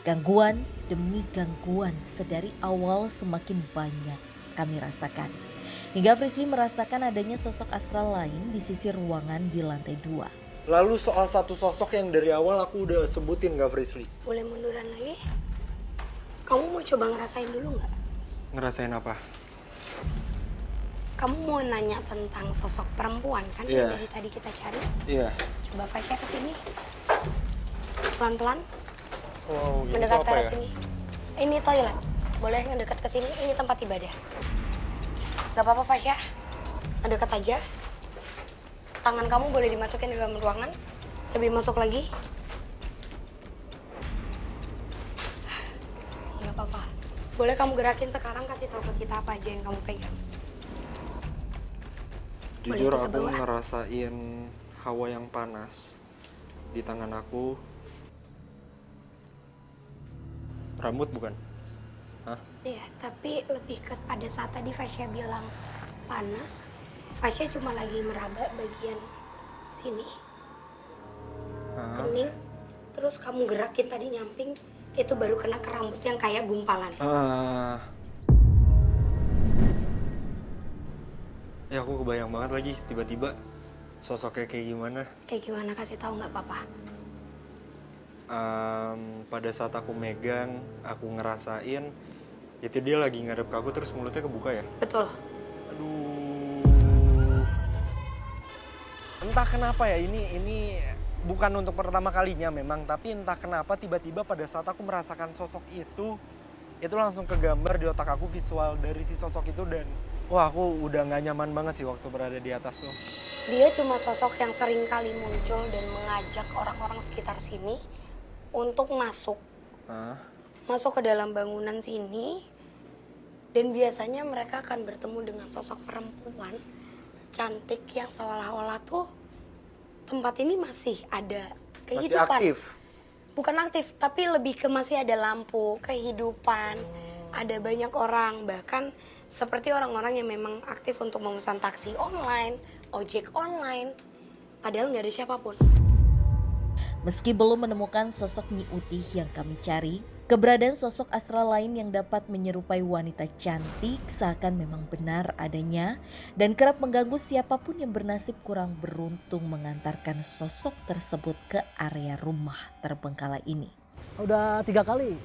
Gangguan demi gangguan sedari awal semakin banyak kami rasakan. Hingga Frisly merasakan adanya sosok astral lain di sisi ruangan di lantai 2. Lalu soal satu sosok yang dari awal aku udah sebutin gak Frisly? Boleh munduran lagi? Kamu mau coba ngerasain dulu nggak? Ngerasain apa? Kamu mau nanya tentang sosok perempuan kan yang dari tadi kita cari? Iya. Coba Fasya ke sini. Pelan-pelan. Wow, ini Mendekat tuh ke apa arah ya? sini. Ini toilet. Boleh ngedekat ke sini. Ini tempat ibadah. Gak apa-apa Fasya. Ngedekat aja. Tangan kamu boleh dimasukin ke dalam ruangan. Lebih masuk lagi. Gak apa-apa. Boleh kamu gerakin sekarang, kasih tahu ke kita apa aja yang kamu pegang. Jujur Boleh kita aku bawa? ngerasain hawa yang panas di tangan aku. Rambut bukan? Hah? Iya, tapi lebih ke pada saat tadi Fasya bilang panas, Fasya cuma lagi meraba bagian sini, Hah? kening, terus kamu gerakin tadi nyamping, itu baru kena ke rambut yang kayak gumpalan. Ya aku kebayang banget lagi tiba-tiba sosoknya kayak gimana. Kayak gimana, kasih tahu nggak apa-apa. Pada saat aku megang, aku ngerasain itu dia lagi ngadep ke aku terus mulutnya kebuka ya. Betul. Aduh. Entah kenapa ya ini bukan untuk pertama kalinya memang, tapi entah kenapa tiba-tiba pada saat aku merasakan sosok itu langsung kegambar di otak aku visual dari si sosok itu dan wah aku udah nggak nyaman banget sih waktu berada di atas tuh. Dia cuma sosok yang sering kali muncul dan mengajak orang-orang sekitar sini untuk masuk ke dalam bangunan sini. Dan biasanya mereka akan bertemu dengan sosok perempuan cantik yang seolah-olah tuh tempat ini masih ada kehidupan. Masih aktif? Bukan aktif, tapi lebih ke masih ada lampu, kehidupan. Ada banyak orang, bahkan seperti orang-orang yang memang aktif untuk memesan taksi online, ojek online. Padahal nggak ada siapapun. Meski belum menemukan sosok Nyi Utih yang kami cari, keberadaan sosok astral lain yang dapat menyerupai wanita cantik seakan memang benar adanya dan kerap mengganggu siapapun yang bernasib kurang beruntung mengantarkan sosok tersebut ke area rumah terbengkalai ini. Udah 3 kali,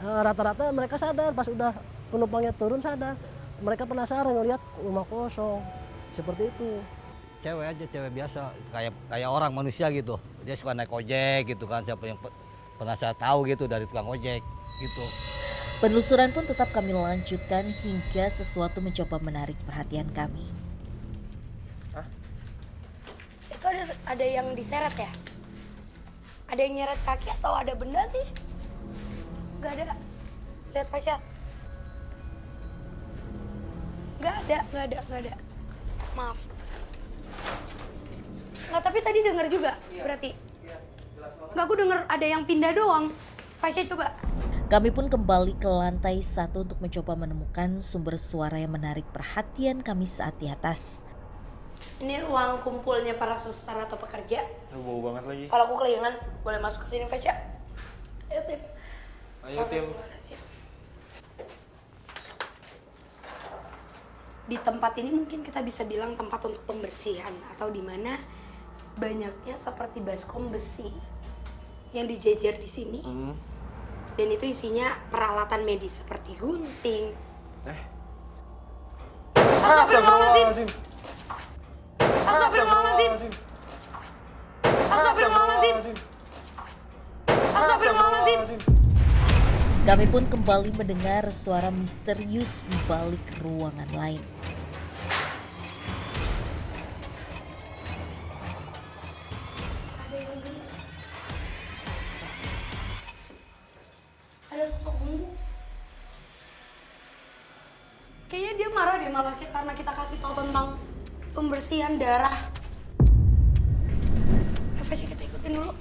rata-rata mereka sadar pas udah penumpangnya turun sadar. Mereka penasaran ngeliat rumah kosong, seperti itu. Cewek aja, cewek biasa, kayak orang manusia gitu. Dia suka naik ojek gitu kan, siapa yang pernah saya tahu gitu dari tukang ojek gitu. Penelusuran pun tetap kami lanjutkan hingga sesuatu mencoba menarik perhatian kami. Itu ada yang diseret ya? Ada yang nyeret kaki atau ada benda sih? Gak ada. Lihat Fasya. Gak ada. Maaf. Nggak, tapi tadi dengar juga berarti? Nggak, aku dengar ada yang pindah doang. Fasya coba. Kami pun kembali ke lantai 1 untuk mencoba menemukan sumber suara yang menarik perhatian kami saat di atas. Ini ruang kumpulnya para suster atau pekerja. Bau banget lagi. Kalau aku kelayangan, boleh masuk ke sini Fasya? Ayo Tim. Ayo Tim. Di tempat ini mungkin kita bisa bilang tempat untuk pembersihan atau di mana banyaknya seperti baskom besi yang dijejer di sini. Dan itu isinya peralatan medis seperti gunting. Astagfirullahaladzim. Astagfirullahaladzim. Astagfirullahaladzim. Astagfirullahaladzim. Kami pun kembali mendengar suara misterius di balik ruangan lain. Ada sosok bumbu. Kayaknya dia marah deh malah karena kita kasih tahu tentang pembersihan darah. Apa sih, kita ikutin dulu.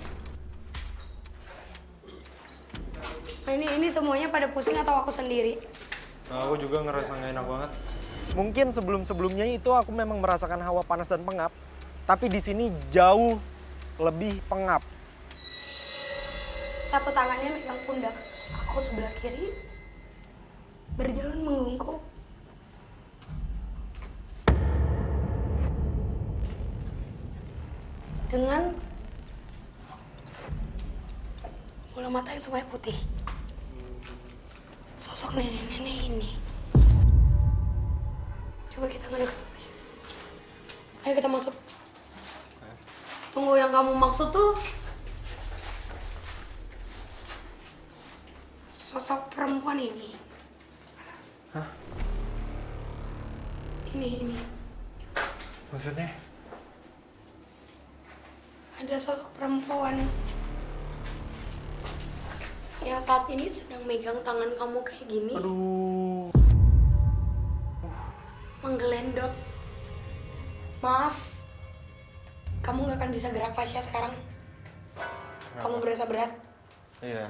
Nah, ini semuanya pada pusing atau aku sendiri? Nah, aku juga ngerasa gak enak banget. Mungkin sebelum-sebelumnya itu aku memang merasakan hawa panas dan pengap, tapi di sini jauh lebih pengap. Satu tangannya megang pundak, Aku sebelah kiri berjalan menggungkuk. Dengan bola mata yang semuanya putih. Sosok nenek-nenek ini. Coba kita ngedekat. Ayo kita masuk. Tunggu, yang kamu maksud tuh sosok perempuan ini. Hah? Ini. Maksudnya? Ada sosok perempuan yang saat ini sedang megang tangan kamu kayak gini. Aduh. Menggelendot. Maaf, kamu gak akan bisa gerak Fasya sekarang. Kamu berasa berat. Iya.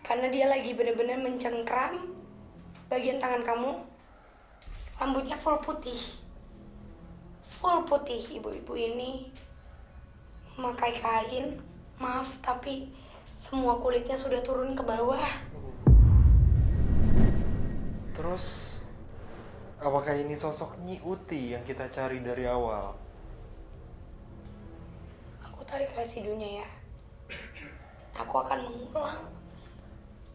Karena dia lagi bener-bener mencengkram bagian tangan kamu. Rambutnya full putih. Full putih. Ibu-ibu ini memakai kain. Maaf, tapi semua kulitnya sudah turun ke bawah. Terus, apakah ini sosok Nyi Uti yang kita cari dari awal? Aku tarik residunya ya. Aku akan mengulang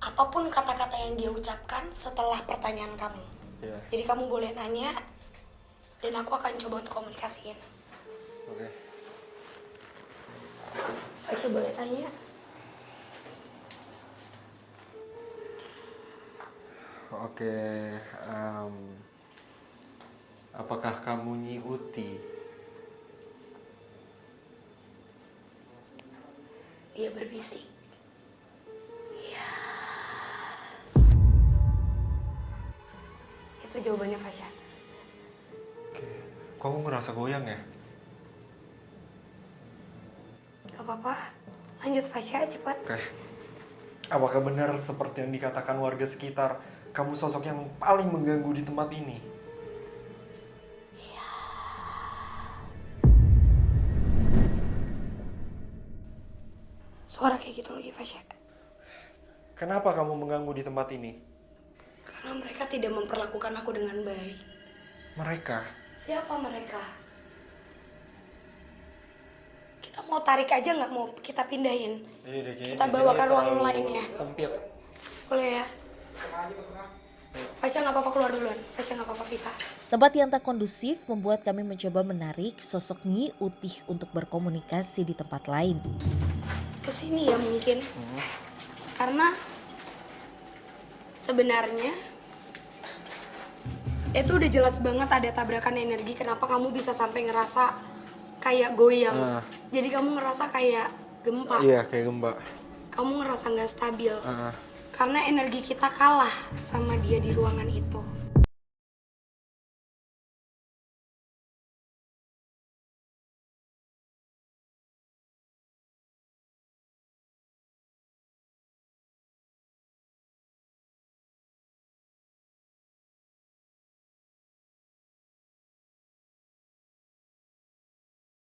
apapun kata-kata yang dia ucapkan setelah pertanyaan kamu. Iya. Jadi kamu boleh nanya dan aku akan coba untuk komunikasiin. Oke. Fasya boleh tanya? Oke. Apakah kamu Nyi Uti? Dia berbisik. Iya. Itu jawabannya Fasya. Oke. Kamu ngerasa goyang ya? Gak apa-apa. Lanjut Fasya, cepat. Oke. Apakah benar seperti yang dikatakan warga sekitar, kamu sosok yang paling mengganggu di tempat ini? Suara kayak gitu lagi Fasya. Kenapa kamu mengganggu di tempat ini? Karena mereka tidak memperlakukan aku dengan baik. Mereka? Siapa mereka? Kita mau tarik aja nggak mau kita pindahin? Iya deh, kayaknya Kita di bawa sini ke ruang terlalu lain ya. Sempit. Boleh ya? Fasya nggak apa-apa keluar duluan. Fasya nggak apa-apa pisah. Tempat yang tak kondusif membuat kami mencoba menarik sosok Nyi Utih untuk berkomunikasi di tempat lain. Kesini ya mungkin. Karena sebenarnya itu udah jelas banget ada tabrakan energi. Kenapa kamu bisa sampai ngerasa kayak goyang? Jadi kamu ngerasa kayak gempa. Iya, kayak gempa. Kamu ngerasa nggak stabil. Karena energi kita kalah sama dia di ruangan itu.